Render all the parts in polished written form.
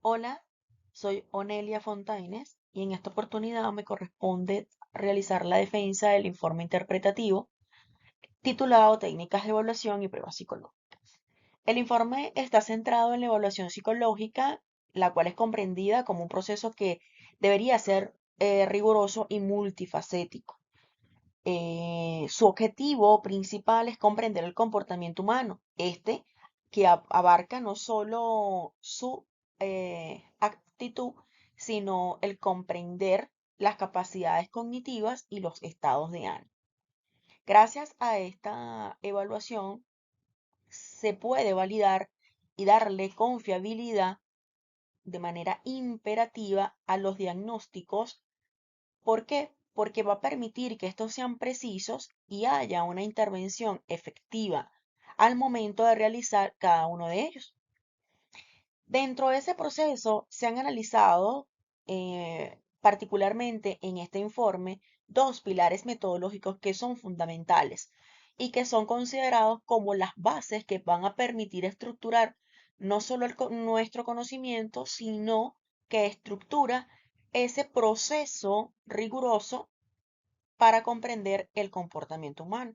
Hola, soy Onelia Fontaines y en esta oportunidad me corresponde realizar la defensa del informe interpretativo titulado Técnicas de Evaluación y Pruebas Psicológicas. El informe está centrado en la evaluación psicológica, la cual es comprendida como un proceso que debería ser riguroso y multifacético. Su objetivo principal es comprender el comportamiento humano, que abarca no solo su actitud, sino el comprender las capacidades cognitivas y los estados de ánimo. Gracias a esta evaluación se puede validar y darle confiabilidad de manera imperativa a los diagnósticos. ¿Por qué? Porque va a permitir que estos sean precisos y haya una intervención efectiva al momento de realizar cada uno de ellos. Dentro de ese proceso se han analizado, particularmente en este informe, dos pilares metodológicos que son fundamentales y que son considerados como las bases que van a permitir estructurar no solo nuestro conocimiento, sino que estructura ese proceso riguroso para comprender el comportamiento humano.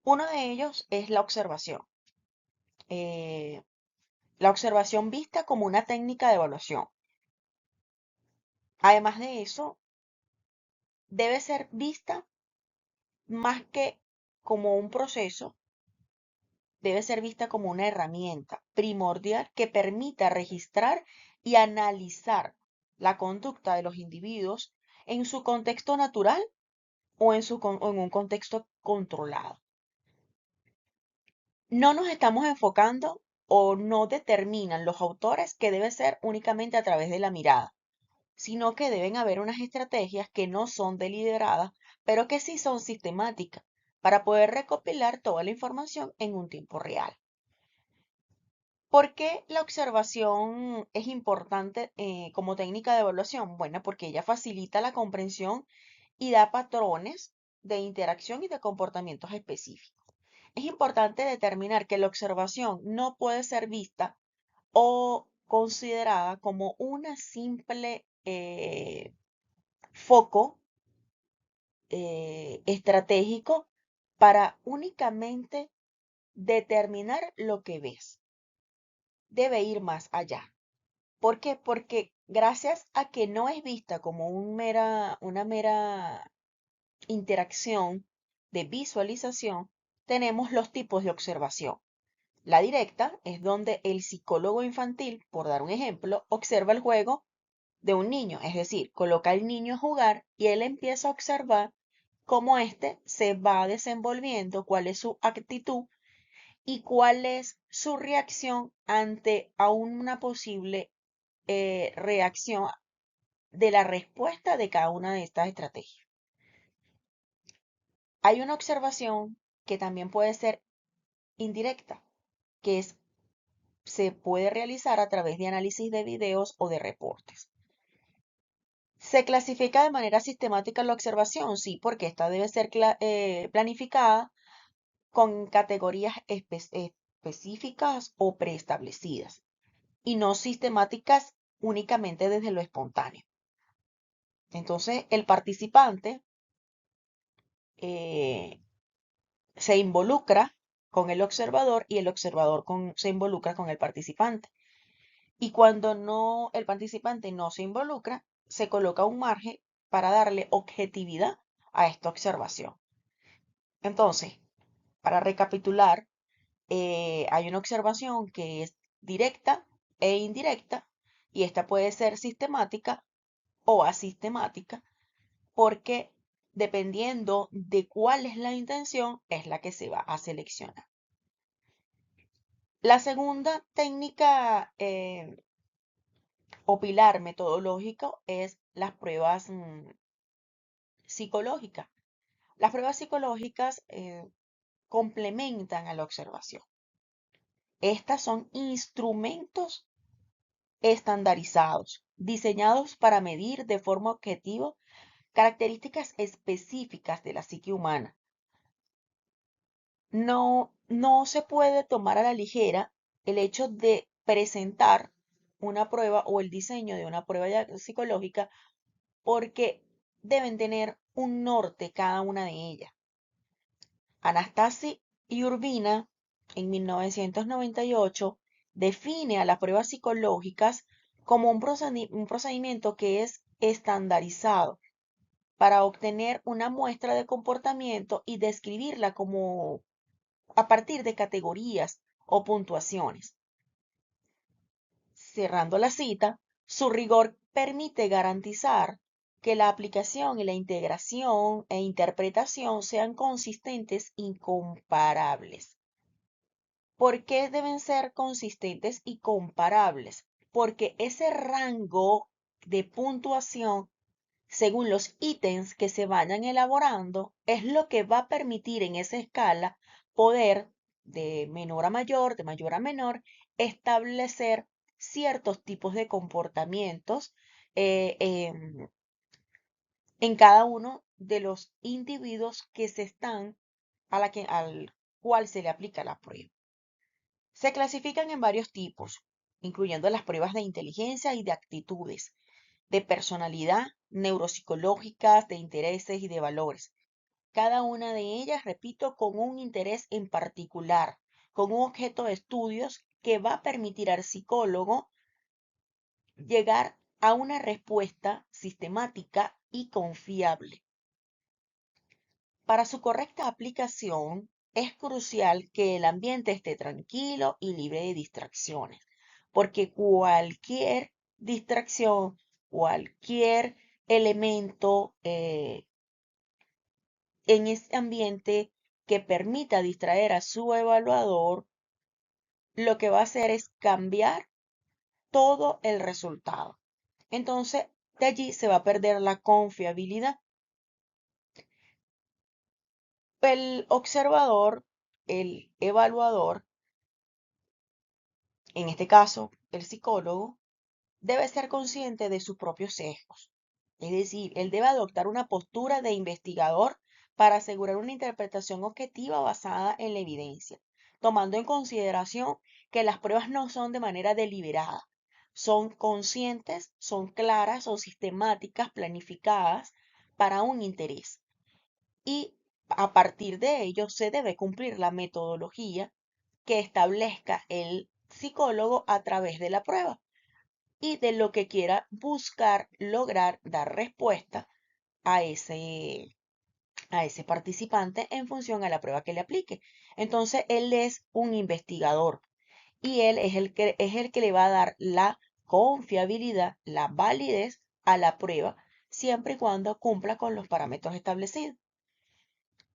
Uno de ellos es la observación. Eh, la observación vista como una técnica de evaluación. Además de eso, debe ser vista más que como un proceso, debe ser vista como una herramienta primordial que permita registrar y analizar la conducta de los individuos en su contexto natural o en un contexto controlado. No nos estamos enfocando o no determinan los autores que debe ser únicamente a través de la mirada, sino que deben haber unas estrategias que no son deliberadas, pero que sí son sistemáticas para poder recopilar toda la información en un tiempo real. ¿Por qué la observación es importante como técnica de evaluación? Bueno, porque ella facilita la comprensión y da patrones de interacción y de comportamientos específicos. Es importante determinar que la observación no puede ser vista o considerada como una simple foco estratégico para únicamente determinar lo que ves. Debe ir más allá. ¿Por qué? Porque gracias a que no es vista como una mera interacción de visualización, tenemos los tipos de observación. La directa es donde el psicólogo infantil, por dar un ejemplo, observa el juego de un niño, es decir, coloca al niño a jugar y él empieza a observar cómo éste se va desenvolviendo, cuál es su actitud y cuál es su reacción ante a una posible reacción de la respuesta de cada una de estas estrategias. Hay una observación que también puede ser indirecta, que se puede realizar a través de análisis de videos o de reportes. ¿Se clasifica de manera sistemática la observación? Sí, porque esta debe ser planificada con categorías específicas o preestablecidas y no sistemáticas únicamente desde lo espontáneo. Entonces, el participante eh, se involucra con el observador y el observador se involucra con el participante. Y cuando no, el participante no se involucra, se coloca un margen para darle objetividad a esta observación. Entonces, para recapitular, hay una observación que es directa e indirecta y esta puede ser sistemática o asistemática porque dependiendo de cuál es la intención es la que se va a seleccionar. La segunda técnica o pilar metodológico es las pruebas psicológicas. Las pruebas psicológicas complementan a la observación. Estas son instrumentos estandarizados, diseñados para medir de forma objetiva características específicas de la psique humana. No se puede tomar a la ligera el hecho de presentar una prueba o el diseño de una prueba psicológica porque deben tener un norte cada una de ellas. Anastasi y Urbina, en 1998, define a las pruebas psicológicas como un procedimiento que es estandarizado para obtener una muestra de comportamiento y describirla como a partir de categorías o puntuaciones. Cerrando la cita, su rigor permite garantizar que la aplicación y la integración e interpretación sean consistentes y comparables. ¿Por qué deben ser consistentes y comparables? Porque ese rango de puntuación, según los ítems que se vayan elaborando, es lo que va a permitir en esa escala poder, de menor a mayor, de mayor a menor, establecer ciertos tipos de comportamientos eh, em, en cada uno de los individuos que se están al cual se le aplica la prueba. Se clasifican en varios tipos, incluyendo las pruebas de inteligencia y de actitudes, de personalidad, neuropsicológicas, de intereses y de valores. Cada una de ellas, repito, con un interés en particular, con un objeto de estudios que va a permitir al psicólogo llegar a una respuesta sistemática y confiable. Para su correcta aplicación, es crucial que el ambiente esté tranquilo y libre de distracciones, porque cualquier distracción, cualquier elemento en ese ambiente que permita distraer a su evaluador, lo que va a hacer es cambiar todo el resultado. Entonces, de allí se va a perder la confiabilidad. El observador, el evaluador, en este caso, el psicólogo, debe ser consciente de sus propios sesgos. Es decir, él debe adoptar una postura de investigador para asegurar una interpretación objetiva basada en la evidencia, tomando en consideración que las pruebas no son de manera deliberada, son conscientes, son claras, son sistemáticas, planificadas para un interés. Y a partir de ello se debe cumplir la metodología que establezca el psicólogo a través de la prueba y de lo que quiera buscar lograr dar respuesta a ese participante en función a la prueba que le aplique. Entonces, él es un investigador y él es el que le va a dar la confiabilidad, la validez a la prueba, siempre y cuando cumpla con los parámetros establecidos.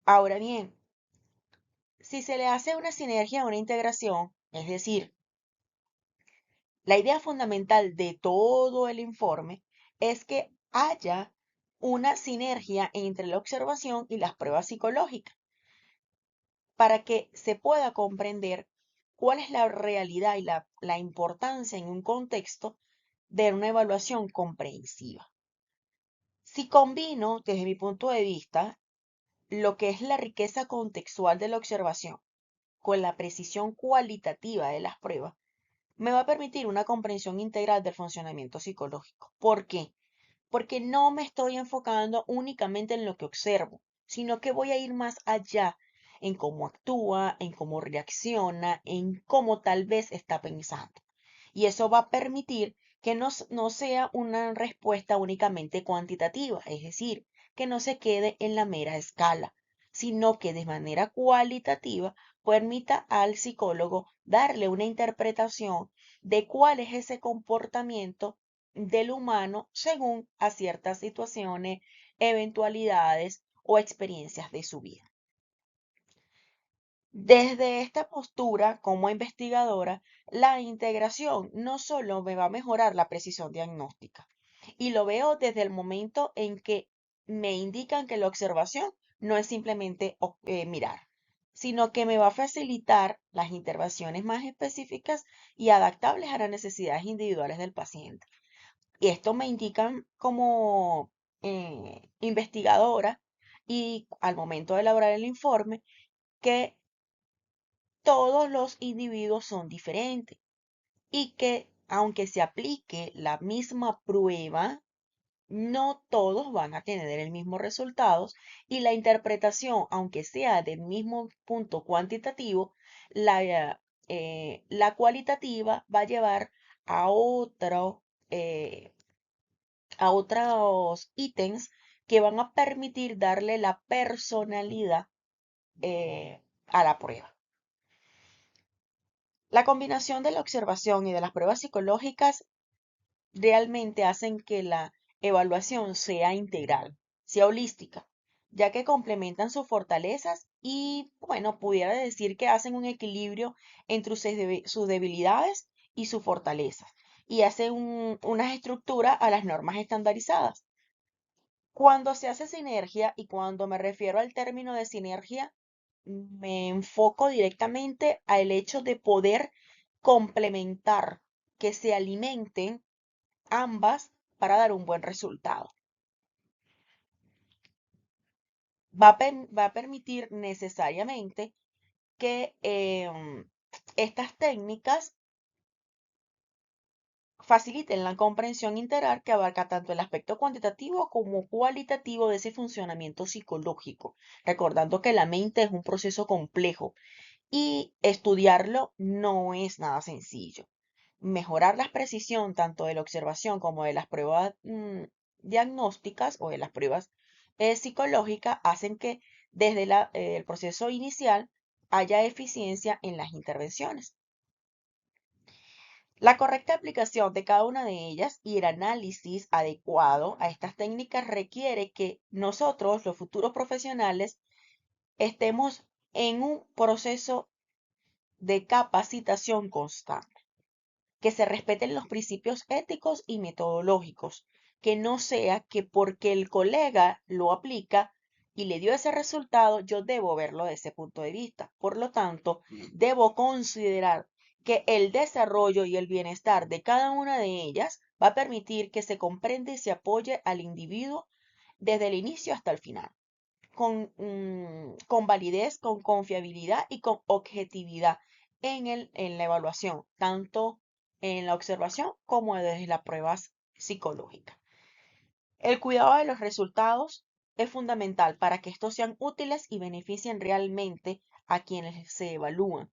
Ahora bien, si se le hace una sinergia o una integración, es decir, la idea fundamental de todo el informe es que haya una sinergia entre la observación y las pruebas psicológicas para que se pueda comprender cuál es la realidad y la importancia en un contexto de una evaluación comprensiva. Si combino, desde mi punto de vista, lo que es la riqueza contextual de la observación con la precisión cualitativa de las pruebas, me va a permitir una comprensión integral del funcionamiento psicológico. ¿Por qué? Porque no me estoy enfocando únicamente en lo que observo, sino que voy a ir más allá en cómo actúa, en cómo reacciona, en cómo tal vez está pensando. Y eso va a permitir que no sea una respuesta únicamente cuantitativa, es decir, que no se quede en la mera escala, sino que de manera cualitativa permita al psicólogo darle una interpretación de cuál es ese comportamiento del humano según a ciertas situaciones, eventualidades o experiencias de su vida. Desde esta postura como investigadora, la integración no solo me va a mejorar la precisión diagnóstica, y lo veo desde el momento en que me indican que la observación no es simplemente mirar, sino que me va a facilitar las intervenciones más específicas y adaptables a las necesidades individuales del paciente. Y esto me indican como investigadora y al momento de elaborar el informe que todos los individuos son diferentes y que aunque se aplique la misma prueba, no todos van a tener el mismo resultado y la interpretación, aunque sea del mismo punto cuantitativo, la cualitativa va a llevar a eh, a otros ítems que van a permitir darle la personalidad a la prueba. La combinación de la observación y de las pruebas psicológicas realmente hacen que la evaluación sea integral, sea holística, ya que complementan sus fortalezas y, bueno, pudiera decir que hacen un equilibrio entre sus debilidades y sus fortalezas y hacen unas estructuras a las normas estandarizadas. Cuando se hace sinergia, y cuando me refiero al término de sinergia, me enfoco directamente al hecho de poder complementar, que se alimenten ambas para dar un buen resultado. Va a permitir necesariamente que estas técnicas faciliten la comprensión integral que abarca tanto el aspecto cuantitativo como cualitativo de ese funcionamiento psicológico, recordando que la mente es un proceso complejo y estudiarlo no es nada sencillo. Mejorar la precisión tanto de la observación como de las pruebas diagnósticas o de las pruebas psicológicas hacen que desde el proceso inicial haya eficiencia en las intervenciones. La correcta aplicación de cada una de ellas y el análisis adecuado a estas técnicas requiere que nosotros, los futuros profesionales, estemos en un proceso de capacitación constante, que se respeten los principios éticos y metodológicos, que no sea que porque el colega lo aplica y le dio ese resultado, yo debo verlo desde ese punto de vista. Por lo tanto, debo considerar que el desarrollo y el bienestar de cada una de ellas va a permitir que se comprenda y se apoye al individuo desde el inicio hasta el final con validez, con confiabilidad y con objetividad en la evaluación, tanto en la observación como desde las pruebas psicológicas. El cuidado de los resultados es fundamental para que estos sean útiles y beneficien realmente a quienes se evalúan,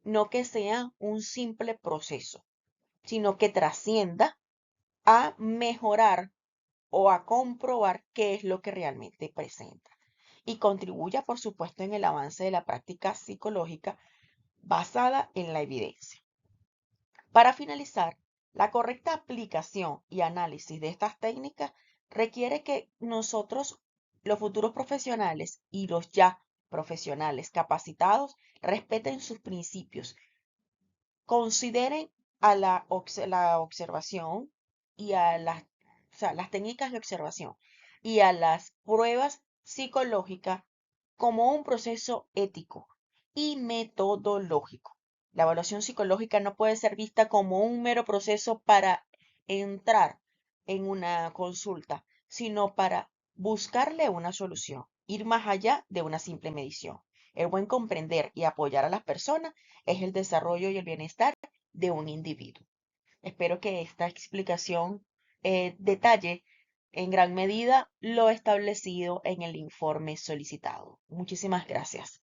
no que sea un simple proceso, sino que trascienda a mejorar o a comprobar qué es lo que realmente presenta y contribuya, por supuesto, en el avance de la práctica psicológica basada en la evidencia. Para finalizar, la correcta aplicación y análisis de estas técnicas requiere que nosotros, los futuros profesionales y los ya profesionales capacitados, respeten sus principios, consideren a la observación y a las técnicas de observación y a las pruebas psicológicas como un proceso ético y metodológico. La evaluación psicológica no puede ser vista como un mero proceso para entrar en una consulta, sino para buscarle una solución, ir más allá de una simple medición. El buen comprender y apoyar a las personas es el desarrollo y el bienestar de un individuo. Espero que esta explicación detalle en gran medida lo establecido en el informe solicitado. Muchísimas gracias.